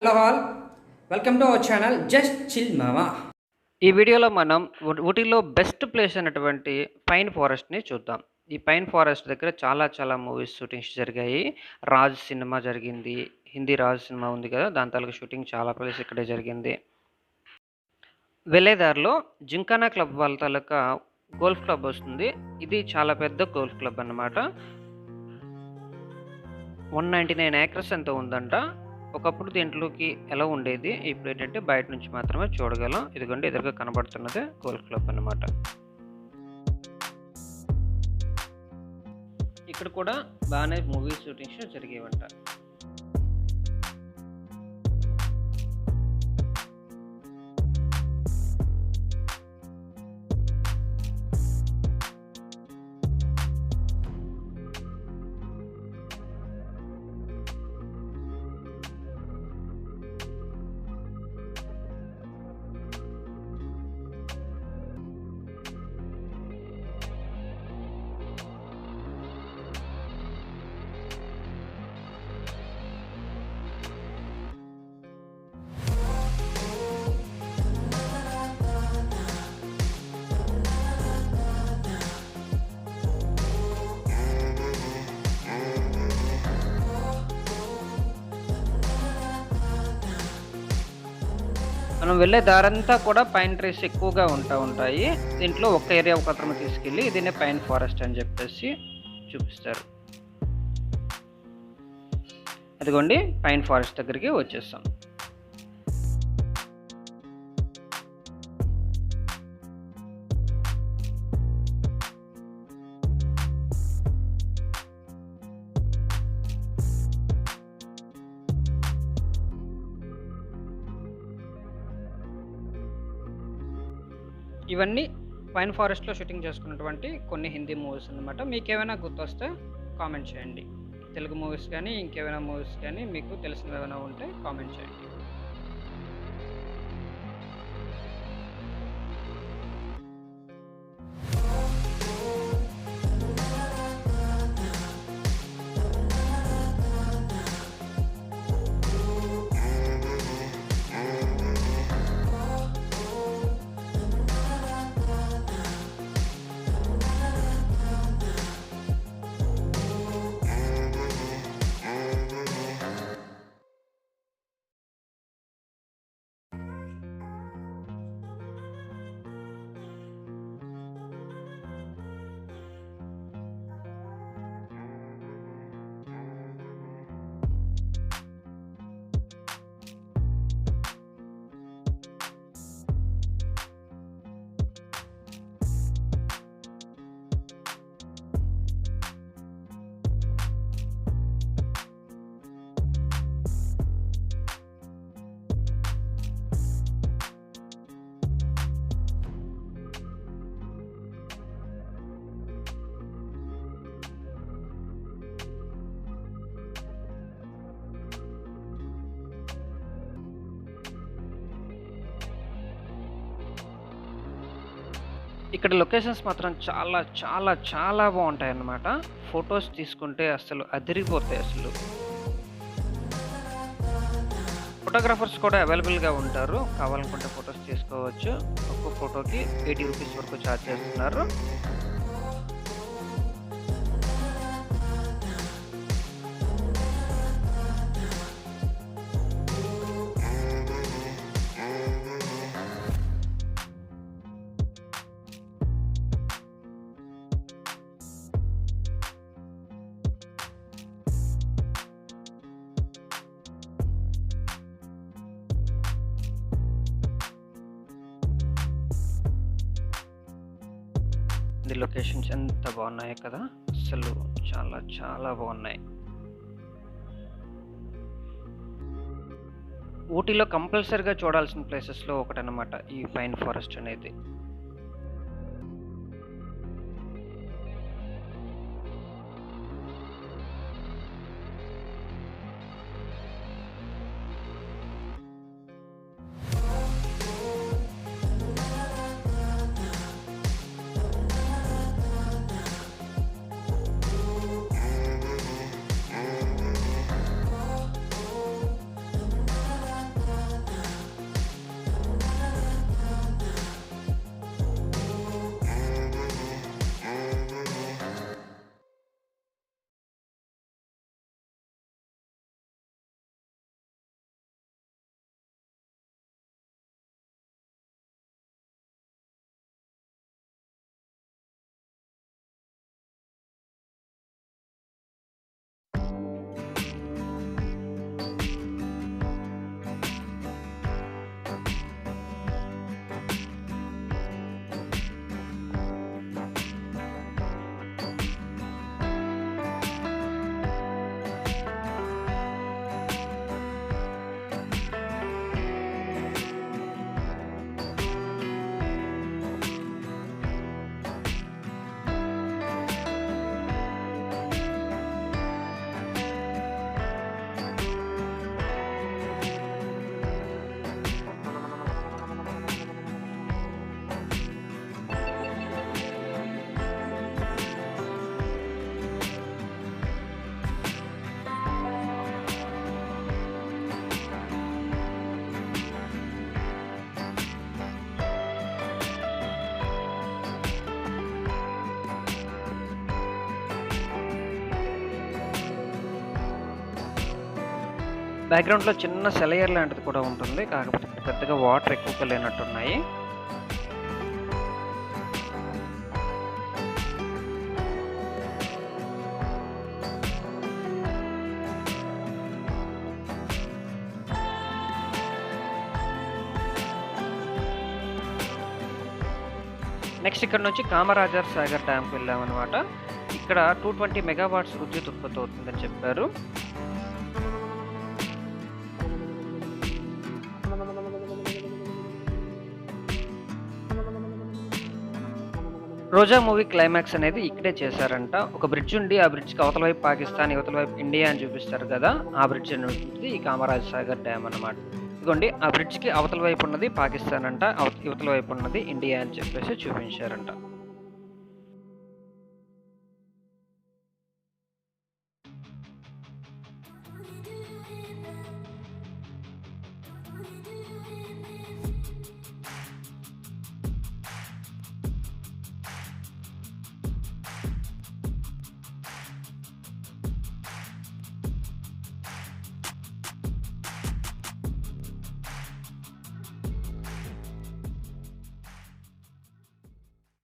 Hello all, welcome to our channel just chill మామా. ఈ వీడియోలో మనం ఊటీలో బెస్ట్ ప్లేస్ అయినటువంటి పైన్ ఫారెస్ట్‌ని చూద్దాం. ఈ పైన్ ఫారెస్ట్ దగ్గర చాలా మూవీస్ షూటింగ్స్ జరిగాయి. 'రాజ్' సినిమా జరిగింది. హిందీ 'రాజ్' సినిమా ఉంది కదా! దాని తాలూకా షూటింగ్ చాలా ప్లేస్ ఇక్కడే జరిగింది. వెళ్ళే దారిలో జింకానా క్లబ్ వాళ్ళ తాలూకా గోల్ఫ్ క్లబ్ వస్తుంది. ఇది చాలా పెద్ద గోల్ఫ్ క్లబ్ అన్నమాట. 199 ఏకర్స్ ఎంతో ఉందంట. ఒకప్పుడు దీంట్లోకి ఎలా ఉండేది, ఇప్పుడేంటంటే బయట నుంచి మాత్రమే చూడగలం. ఇదిగోండి ఎదురుగా కనబడుతున్నదే గోల్ఫ్ క్లబ్ అన్నమాట. ఇక్కడ కూడా బాగానే మూవీ షూటింగ్స్ జరిగేవంట. మనం వెళ్ళే దారంతా కూడా పైన్ ట్రీస్ ఎక్కువగా ఉంటాయి. దీంట్లో ఒక ఏరియా ఒకత్రమే తీసుకెళ్ళి దీన్నే పైన్ ఫారెస్ట్ అని చెప్పేసి చూపిస్తారు. అదిగోండి పైన్ ఫారెస్ట్ దగ్గరికి వచ్చేస్తాం. ఇవన్నీ పైన్ ఫారెస్ట్‌లో షూటింగ్ చేసుకున్నటువంటి కొన్ని హిందీ మూవీస్ అన్నమాట. మీకేమైనా గుర్తొస్తే కామెంట్ చేయండి. తెలుగు మూవీస్ కానీ, ఇంకేమైనా మూవీస్ కానీ మీకు తెలిసినవి ఏమైనా ఉంటే కామెంట్ చేయండి. ఇక్కడ లొకేషన్స్ మాత్రం చాలా బాగుంటాయన్నమాట. ఫొటోస్ తీసుకుంటే అసలు అదిరిపోతాయి అసలు. ఫోటోగ్రాఫర్స్ కూడా అవైలబుల్‌గా ఉంటారు. కావాలనుకుంటే ఫొటోస్ తీసుకోవచ్చు. ఒక్కో ఫోటోకి 80 రూపీస్ వరకు ఛార్జ్ చేస్తున్నారు. ఈ లొకేషన్స్ ఎంత బాగున్నాయో కదా! అసలు చాలా బాగున్నాయి. ఊటీలో కంపల్సరీగా చూడాల్సిన ప్లేసెస్‌లో ఒకటన్నమాట ఈ పైన్ ఫారెస్ట్ అనేది. బ్యాక్‌గ్రౌండ్‌లో చిన్న సెలయేరు లాంటిది కూడా ఉంటుంది. కాకపోతే ఇక్కడ పెద్దగా వాటర్ ఎక్కువగా లేనట్టున్నాయి. నెక్స్ట్ ఇక్కడ నుంచి కామరాజర్ సాగర్ డ్యామ్‌కి వెళ్ళామనమాట. ఇక్కడ 220 మెగావాట్స్ విద్యుత్ ఉత్పత్తి అవుతుందని చెప్పారు. రోజా మూవీ క్లైమాక్స్ అనేది ఇక్కడే చేశారంట. ఒక బ్రిడ్జ్ ఉండి ఆ బ్రిడ్జ్‌కి అవతల వైపు పాకిస్తాన్, ఇవతల వైపు ఇండియా అని చూపిస్తారు కదా! ఆ బ్రిడ్జ్ అనేది ఈ కామరాజ్ సాగర్ డ్యామ్ అన్నమాట. ఇదిగోండి ఆ బ్రిడ్జ్‌కి అవతల వైపు ఉన్నది పాకిస్తాన్ అంట. ఇవతల వైపు ఉన్నది ఇండియా అని చెప్పేసి చూపించారంట.